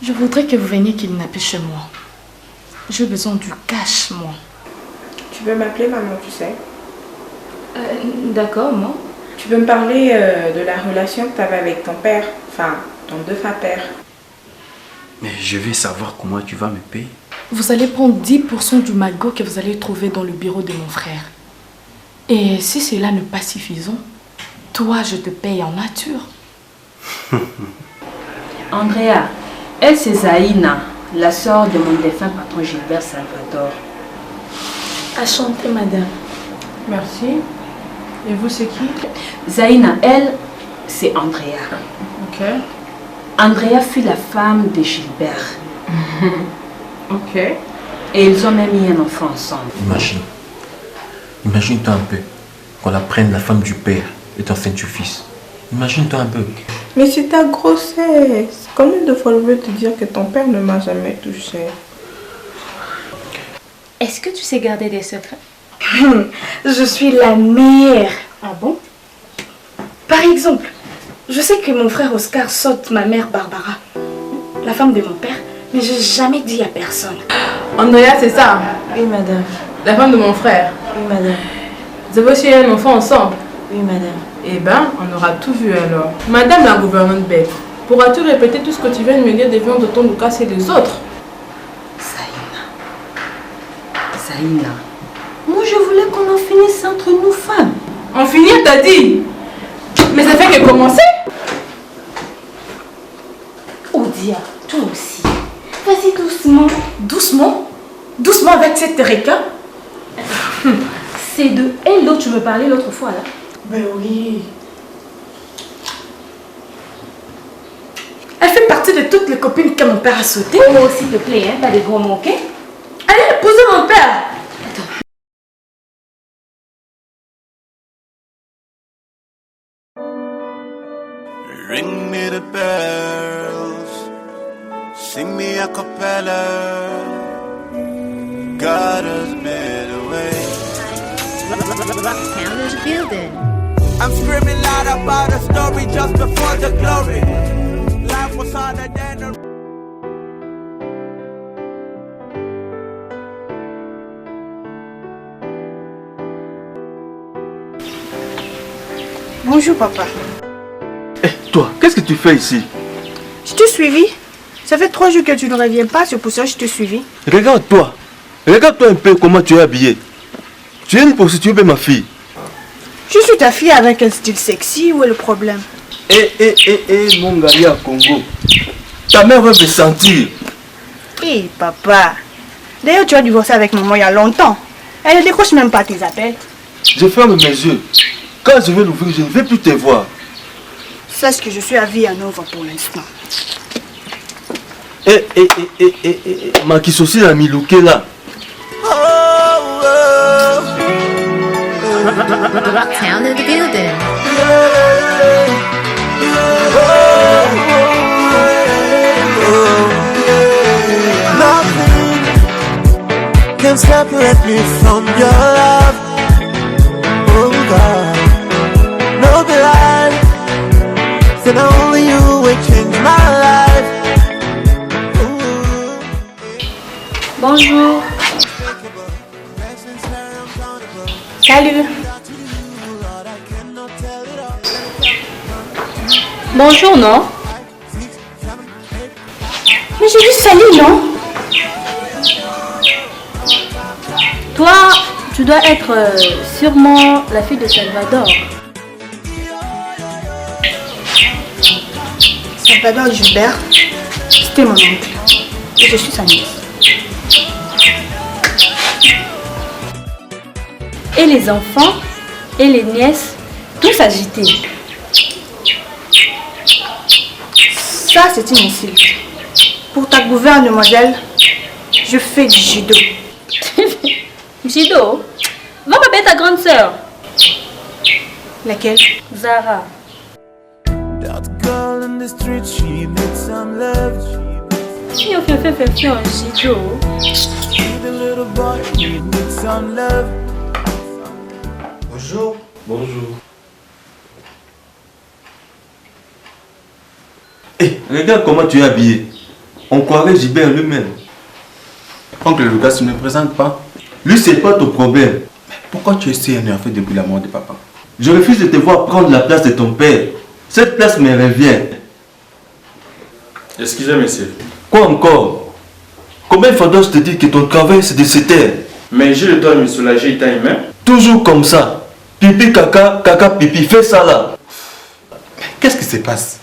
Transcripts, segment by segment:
Je voudrais que vous veniez kidnapper chez moi. J'ai besoin du cash, moi. Tu peux m'appeler maman, tu sais. D'accord, moi. Tu peux me parler de la relation que tu avais avec ton père, enfin, ton défunt père. Mais je vais savoir comment tu vas me payer. Vous allez prendre 10% du magot que vous allez trouver dans le bureau de mon frère. Et si cela n'est pas suffisant, toi, je te paye en nature. Andrea, elle c'est Zaïna, la sœur de mon défunt patron Gilbert Salvador. Enchantée, madame. Merci. Et vous, c'est qui? Zaïna, elle, c'est Andrea. Ok. Andrea fut la femme de Gilbert. Ok. Et ils ont même eu un enfant ensemble. Imagine-toi un peu qu'on apprenne la femme du père est enceinte du fils. Imagine-toi un peu. Mais c'est ta grossesse. Combien de fois je veux te dire que ton père ne m'a jamais touché? Est-ce que tu sais garder des secrets? Je suis la meilleure. Ah bon? Par exemple, je sais que mon frère Oscar saute ma mère Barbara, la femme de mon père, mais je n'ai jamais dit à personne. Andrea, c'est ça? Oui, madame. La femme de mon frère? Oui, madame. Vous avez aussi un enfant ensemble? Oui, madame. Eh ben, on aura tout vu alors. Madame la gouvernante bête, pourras-tu répéter tout ce que tu viens de me dire des viandes de ton Lucas et des autres? Zaïna, moi je voulais qu'on en finisse entre nous femmes. En finir, t'as dit? Mais ça fait que commencer? Odia, toi aussi. Vas-y doucement. Doucement? Doucement avec cette Tereka? C'est de elle dont tu me parlais l'autre fois, là. Ben oui. Elle fait partie de toutes les copines que mon père a sautées. Oh, s'il te plaît, hein, pas de gros mots, ok? Allez épouser mon père. Ring me the bells, sing me a cappella. God has made a way. Rocktown is building. I'm screaming loud about a story just before the glory. Life was harder than a... Bonjour papa. Toi, qu'est-ce que tu fais ici? Je t'ai suivi. Ça fait 3 jours que tu ne reviens pas, c'est pour ça que je t'ai suivi. Regarde-toi. Regarde-toi un peu comment tu es habillée. Tu es une prostituée, ma fille. Je suis ta fille avec un style sexy, où est le problème? Mon gars à Congo. Ta mère va me sentir. Hé papa. D'ailleurs tu as divorcé avec maman il y a longtemps. Elle ne décroche même pas tes appels. Je ferme mes yeux. Quand je vais l'ouvrir, je ne vais plus te voir. Sache que je suis à vie à Nova pour l'instant. Maki aussi la milouké là. Rocktown is building. Nothing can separate me from your love. Oh God, no lie. Said only you will change my life. Bonjour. Salut. Bonjour, non? Mais j'ai vu salut, non? Toi, tu dois être sûrement la fille de Salvador. Salvador Gilbert, c'était mon oncle. Et je suis sa nièce. Et les enfants, et les nièces, tous agités. Ça, c'est une insulte. Pour ta gouverne, demoiselle, je fais du judo. Judo, va m'appeler ta grande sœur. Laquelle? Zara. That girl in the street, she needs some love. Si on fait un judo. The little boy, he needs some love. Bonjour. Bonjour. Regarde comment tu es habillé. On croirait Gilbert lui-même. Oncle Lucas, tu ne me présentes pas. Lui, c'est pas ton problème. Pourquoi tu es si énervé depuis la mort de papa? Je refuse de te voir prendre la place de ton père. Cette place me revient. Excusez, monsieur. Quoi encore? Combien de fois dois-je te dire que ton travail c'est de se taire? Mais j'ai le droit de me soulager étant humain. Toujours comme ça. Pipi, caca, caca, pipi. Fais ça là. Qu'est-ce qui se passe?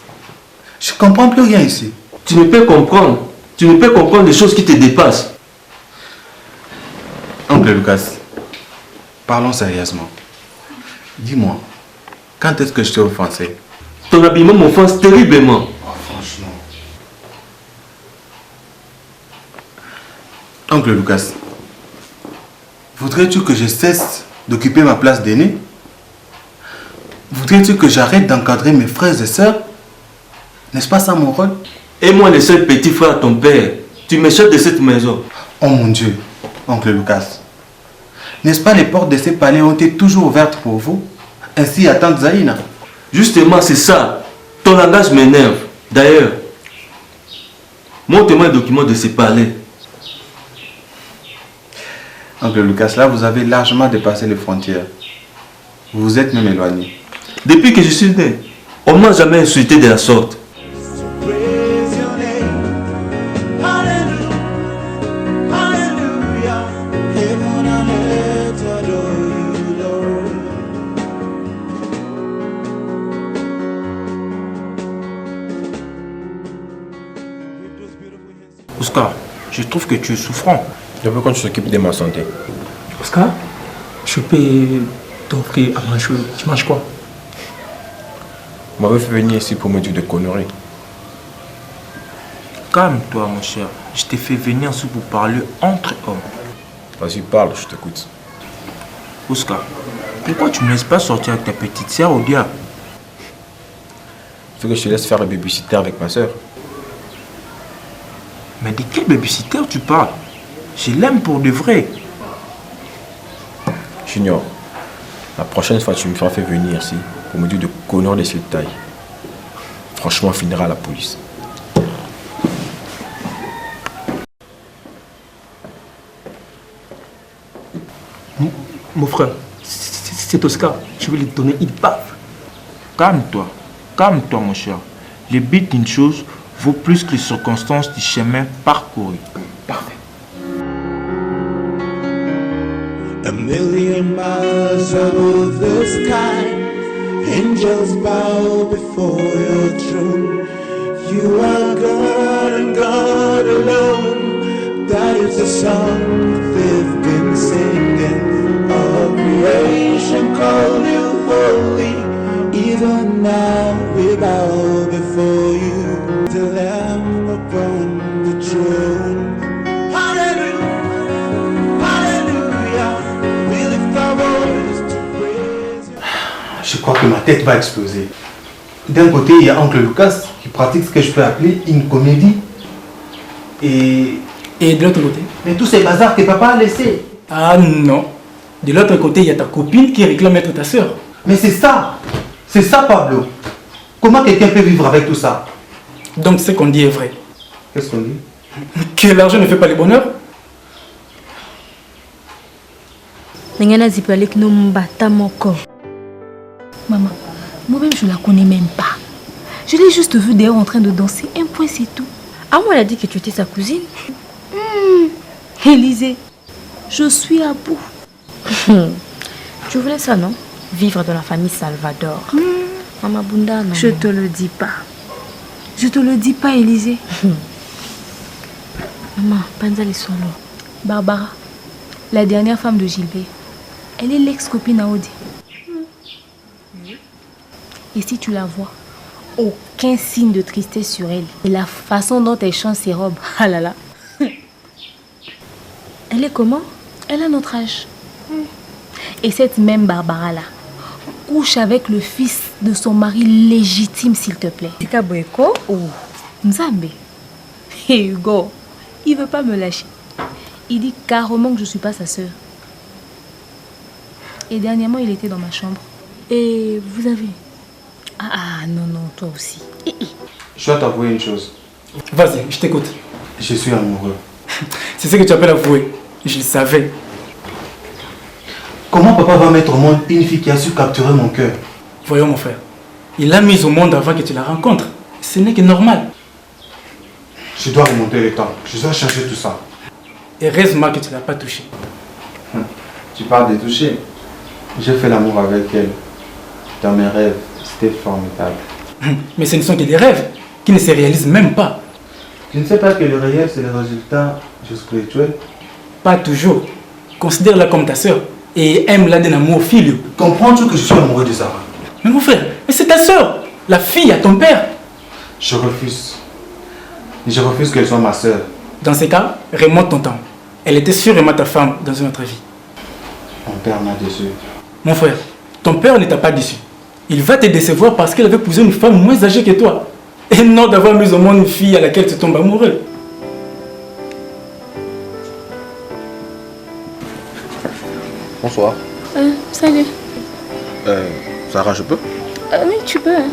Je comprends plus rien ici. Tu ne peux comprendre. Tu ne peux comprendre les choses qui te dépassent. Oncle Lucas, parlons sérieusement. Dis-moi, quand est-ce que je t'ai offensé? Ton habillement m'offense terriblement. Oh, franchement. Oncle Lucas, voudrais-tu que je cesse d'occuper ma place d'aîné? Voudrais-tu que j'arrête d'encadrer mes frères et sœurs? N'est-ce pas ça mon rôle? Et moi, le seul petit frère de ton père, tu m'échappes de cette maison. Oh mon Dieu, oncle Lucas. N'est-ce pas les portes de ces palais ont été toujours ouvertes pour vous? Ainsi à tante Zaïna. Justement, c'est ça. Ton langage m'énerve. D'ailleurs, montre-moi un document de ces palais. Oncle Lucas, là vous avez largement dépassé les frontières. Vous vous êtes même éloigné. Depuis que je suis né, on ne m'a jamais insulté de la sorte. Oscar, je trouve que tu es souffrant. Je veux qu'on s'occupe de ma santé. Oscar, je peux t'offrir à manger. Tu manges quoi? On m'avait fait venir ici pour me dire de conneries. Calme-toi, mon cher. Je t'ai fait venir ici pour parler entre hommes. Vas-y, parle, je t'écoute. Oscar, pourquoi tu ne me laisses pas sortir avec ta petite sœur au diable? Il faut que je te laisse faire le babysitter avec ma soeur. Mais de quel babysitter tu parles? Je l'aime pour de vrai. Junior, la prochaine fois tu me feras faire venir ici pour me dire de conneries de cette taille. Franchement, on finira à la police. Mon frère, c'est Oscar. Je vais lui donner une baffe. Calme-toi. Calme-toi, mon cher. Le but d'une chose vaut plus que les circonstances du chemin parcouru. Parfait. A million miles above the sky, angels bow before your throne. You are God and God alone. That is the song they've been singing. All creation call you holy. Even now we bow before you, the Lamb upon the throne. Je crois que ma tête va exploser. D'un côté, il y a oncle Lucas qui pratique ce que je peux appeler une comédie. Et de l'autre côté? Mais tous ces bazars que papa a laissés. Ah non. De l'autre côté, il y a ta copine qui réclame être ta soeur. Mais c'est ça. C'est ça, Pablo. Comment quelqu'un peut vivre avec tout ça? Donc ce qu'on dit est vrai. Qu'est-ce qu'on dit? Que l'argent ne fait pas le bonheur? Maman, moi-même je la connais même pas. Je l'ai juste vue dehors en train de danser. Un point, c'est tout. Ah, moi, elle a dit que tu étais sa cousine. Élisée, je suis à bout. Tu voulais ça, non? Vivre dans la famille Salvador. Maman Bunda, non? Je te le dis pas. Je te le dis pas, Élisée. Maman, Panzali Solo. Barbara, la dernière femme de Gilbert. Elle est l'ex-copine à Audi. Et si tu la vois, aucun signe de tristesse sur elle. Et la façon dont elle change ses robes, ah là là. Elle est comment? Elle a notre âge. Et cette même Barbara-là couche avec le fils de son mari légitime, s'il te plaît. Tika Boeko ou Nzambe. Et Hugo, il veut pas me lâcher. Il dit carrément que je suis pas sa sœur. Et dernièrement, il était dans ma chambre. Et vous avez... Ah non, toi aussi. Je dois t'avouer une chose. Vas-y, je t'écoute. Je suis amoureux. C'est ce que tu appelles avouer. Je le savais. Comment papa va mettre au monde une fille qui a su capturer mon cœur? Voyons mon frère. Il l'a mise au monde avant que tu la rencontres. Ce n'est que normal. Je dois remonter le temps. Je dois changer tout ça. Heureusement que tu ne l'as pas touchée. Tu parles de toucher. J'ai fait l'amour avec elle. Dans mes rêves, c'était formidable. Mais ce ne sont que des rêves qui ne se réalisent même pas. Tu ne sais pas que le réel, c'est le résultat du spirituel? Pas toujours. Considère-la comme ta soeur et aime-la d'un amour filial. Comprends-tu que je suis amoureux de Zara? Mais mon frère, mais c'est ta soeur, la fille à ton père. Je refuse. Je refuse qu'elle soit ma soeur. Dans ces cas, remonte ton temps. Elle était sûrement ta femme dans une autre vie. Mon père m'a déçu. Mon frère, ton père ne t'a pas déçu. Il va te décevoir parce qu'il avait épousé une femme moins âgée que toi. Et non d'avoir mis au monde une fille à laquelle tu tombes amoureux. Bonsoir. Salut. Sarah, je peux? Oui, tu peux.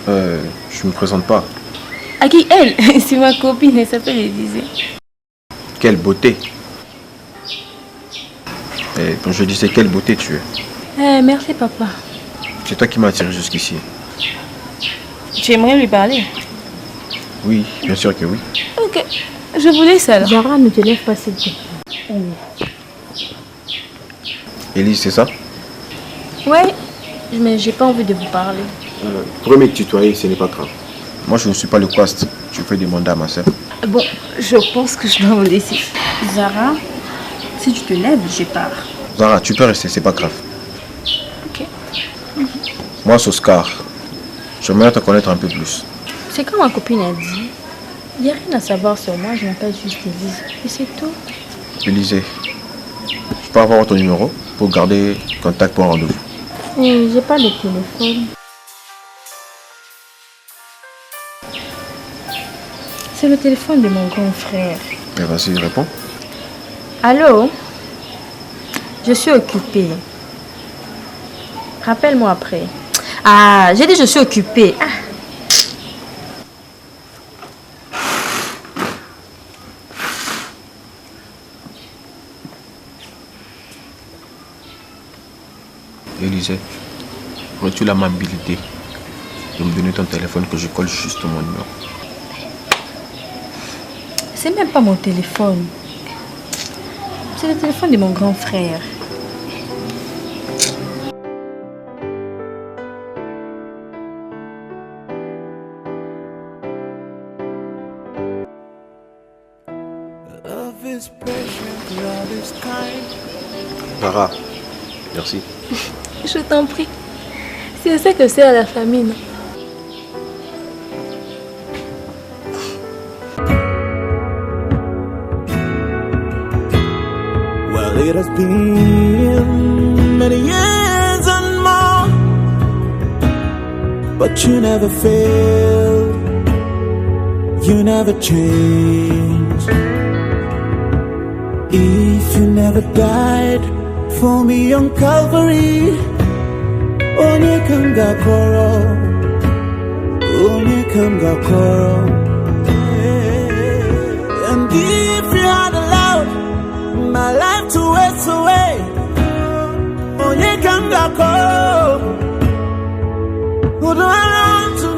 Je me présente pas. À qui? Elle? C'est ma copine, elle s'appelle Élisée. Quelle beauté. Quand je disais quelle beauté tu es. Merci papa. C'est toi qui m'as attiré jusqu'ici. Tu aimerais lui parler? Oui, bien sûr que oui. Ok, je vous laisse alors. Zara, ne te lève pas s'il te plaît. Élise, c'est ça? Ouais, mais j'ai pas envie de vous parler. Premier tutoyer, ce n'est pas grave. Moi, je ne suis pas le quast. Tu peux demander à ma soeur. Bon, je pense que je dois vous laisser. Zara, si tu te lèves, je pars. Zara, tu peux rester, c'est pas grave. Ok. Moi, c'est Oscar. J'aimerais te connaître un peu plus. C'est comme ma copine a dit. Il n'y a rien à savoir sur moi, je m'appelle juste Élise. Et c'est tout. Élisée, je peux avoir ton numéro pour garder contact pour un rendez-vous. Oui, j'ai pas de téléphone. C'est le téléphone de mon grand frère. Eh, vas-y, réponds. Allô? Je suis occupée. Rappelle-moi après. Ah, j'ai dit je suis occupée. Ah. Élisée, aurais-tu l'amabilité de me donner ton téléphone que je colle juste mon numéro? C'est même pas mon téléphone. C'est le téléphone de mon grand frère. Zara, merci. Je t'en prie. C'est ça que c'est à la famille, non? Well, it has been many years and more, but you never failed, you never changed. If you never died for me on Calvary, onye kanga koro, onye kanga koro. And if you had allowed my life to waste away, onye kanga koro, who do I run to?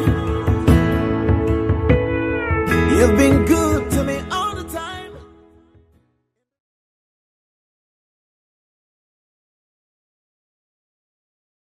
You've been good.